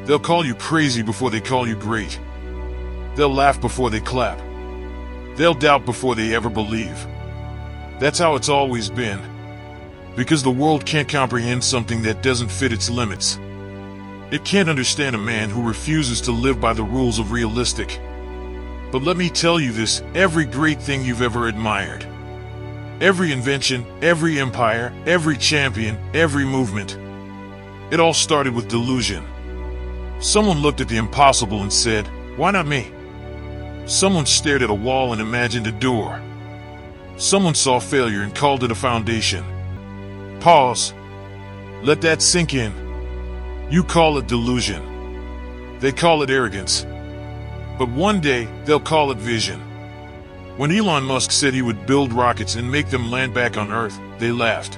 They'll call you crazy before they call you great. They'll laugh before they clap. They'll doubt before they ever believe. That's how it's always been. Because the world can't comprehend something that doesn't fit its limits. It can't understand a man who refuses to live by the rules of realistic. But let me tell you this, every great thing you've ever admired, every invention, every empire, every champion, every movement, it all started with delusion. Someone looked at the impossible and said, "Why not me?" Someone stared at a wall and imagined a door. Someone saw failure and called it a foundation. Pause. Let that sink in. You call it delusion. They call it arrogance. But one day, they'll call it vision. When Elon Musk said he would build rockets and make them land back on Earth, they laughed.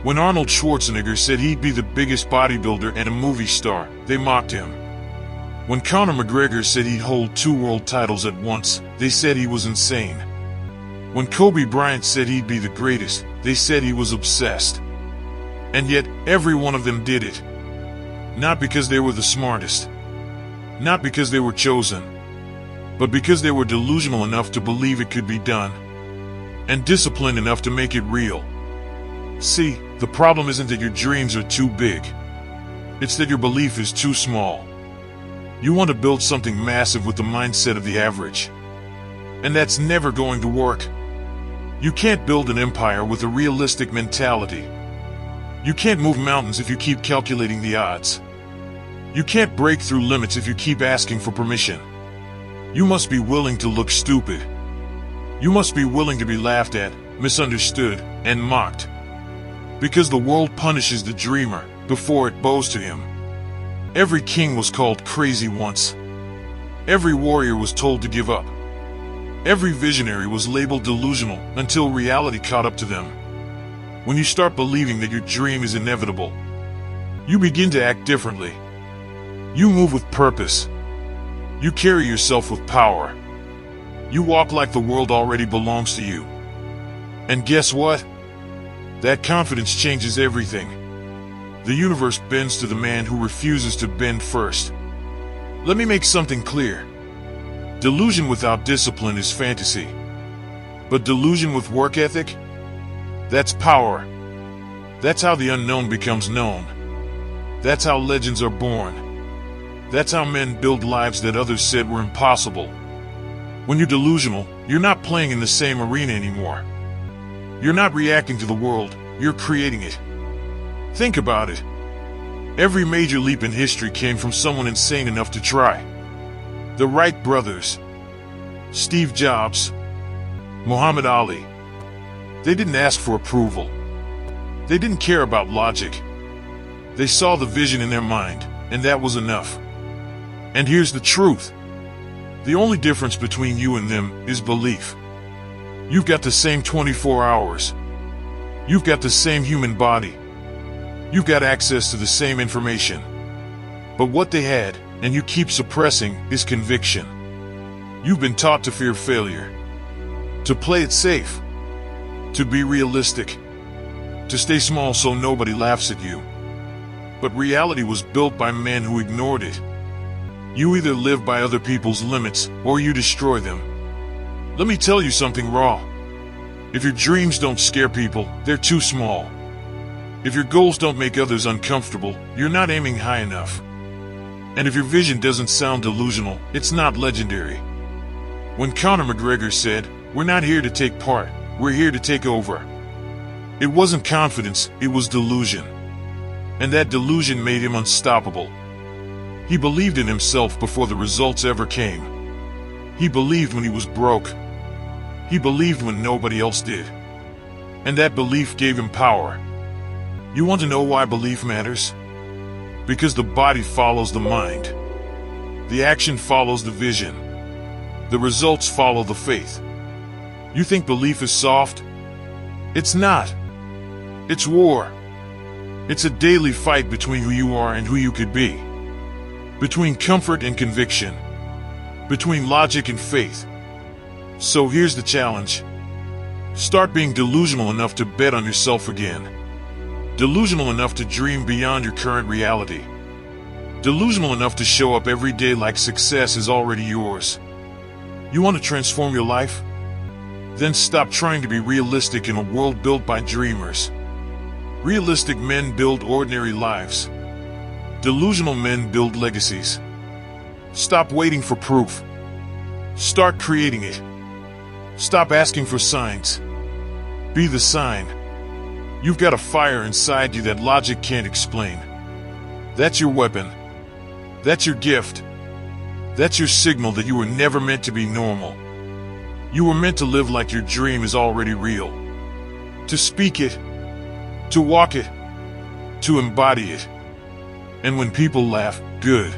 When Arnold Schwarzenegger said he'd be the biggest bodybuilder and a movie star, they mocked him. When Conor McGregor said he'd hold 2 world titles at once, they said he was insane. When Kobe Bryant said he'd be the greatest, they said he was obsessed. And yet, every one of them did it. Not because they were the smartest. Not because they were chosen. But because they were delusional enough to believe it could be done. And disciplined enough to make it real. See, the problem isn't that your dreams are too big. It's that your belief is too small. You want to build something massive with the mindset of the average. And that's never going to work. You can't build an empire with a realistic mentality. You can't move mountains if you keep calculating the odds. You can't break through limits if you keep asking for permission. You must be willing to look stupid. You must be willing to be laughed at, misunderstood, and mocked. Because the world punishes the dreamer before it bows to him. Every king was called crazy once. Every warrior was told to give up. Every visionary was labeled delusional until reality caught up to them. When you start believing that your dream is inevitable, you begin to act differently. You move with purpose. You carry yourself with power. You walk like the world already belongs to you. And guess what? That confidence changes everything. The universe bends to the man who refuses to bend first. Let me make something clear. Delusion without discipline is fantasy. But delusion with work ethic? That's power. That's how the unknown becomes known. That's how legends are born. That's how men build lives that others said were impossible. When you're delusional, you're not playing in the same arena anymore. You're not reacting to the world, you're creating it. Think about it. Every major leap in history came from someone insane enough to try. The Wright brothers, Steve Jobs, Muhammad Ali. They didn't ask for approval. They didn't care about logic. They saw the vision in their mind, and that was enough. And here's the truth. The only difference between you and them is belief. You've got the same 24 hours. You've got the same human body. You've got access to the same information. But what they had, and you keep suppressing, is conviction. You've been taught to fear failure. To play it safe. To be realistic. To stay small so nobody laughs at you. But reality was built by men who ignored it. You either live by other people's limits, or you destroy them. Let me tell you something raw. If your dreams don't scare people, they're too small. If your goals don't make others uncomfortable, you're not aiming high enough. And if your vision doesn't sound delusional, it's not legendary. When Conor McGregor said, "We're not here to take part, we're here to take over," it wasn't confidence, it was delusion. And that delusion made him unstoppable. He believed in himself before the results ever came. He believed when he was broke. He believed when nobody else did. And that belief gave him power. You want to know why belief matters? Because the body follows the mind. The action follows the vision. The results follow the faith. You think belief is soft? It's not. It's war. It's a daily fight between who you are and who you could be. Between comfort and conviction. Between logic and faith. So here's the challenge. Start being delusional enough to bet on yourself again. Delusional enough to dream beyond your current reality. Delusional enough to show up every day like success is already yours. You want to transform your life? Then stop trying to be realistic in a world built by dreamers. Realistic men build ordinary lives. Delusional men build legacies. Stop waiting for proof. Start creating it. Stop asking for signs. Be the sign. You've got a fire inside you that logic can't explain. That's your weapon. That's your gift. That's your signal that you were never meant to be normal. You were meant to live like your dream is already real. To speak it. To walk it. To embody it. And when people laugh, good.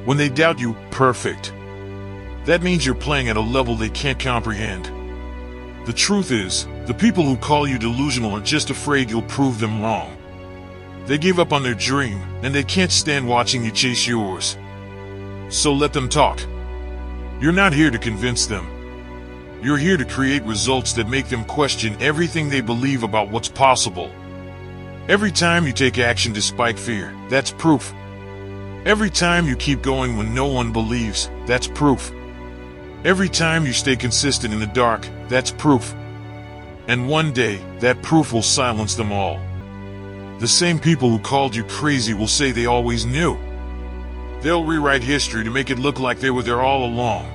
When they doubt you, perfect. That means you're playing at a level they can't comprehend. The truth is, the people who call you delusional are just afraid you'll prove them wrong. They gave up on their dream, and they can't stand watching you chase yours. So let them talk. You're not here to convince them. You're here to create results that make them question everything they believe about what's possible. Every time you take action despite fear, that's proof. Every time you keep going when no one believes, that's proof. Every time you stay consistent in the dark, that's proof. And one day, that proof will silence them all. The same people who called you crazy will say they always knew. They'll rewrite history to make it look like they were there all along.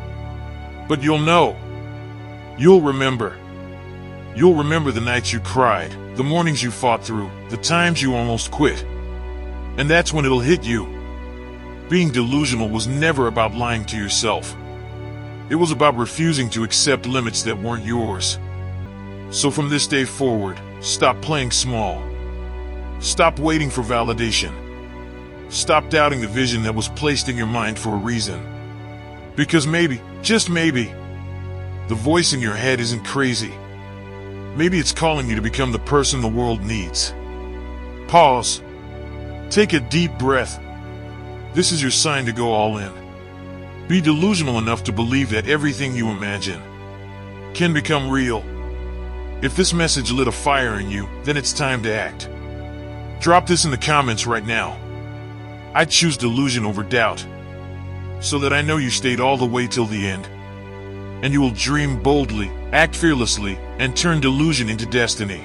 But you'll know. You'll remember. You'll remember the nights you cried, the mornings you fought through, the times you almost quit. And that's when it'll hit you. Being delusional was never about lying to yourself. It was about refusing to accept limits that weren't yours. So from this day forward, stop playing small. Stop waiting for validation. Stop doubting the vision that was placed in your mind for a reason. Because maybe, just maybe, the voice in your head isn't crazy. Maybe it's calling you to become the person the world needs. Pause. Take a deep breath. This is your sign to go all in. Be delusional enough to believe that everything you imagine can become real. If this message lit a fire in you, then it's time to act. Drop this in the comments right now. I'd choose delusion over doubt, so that I know you stayed all the way till the end. And you will dream boldly, act fearlessly, and turn delusion into destiny.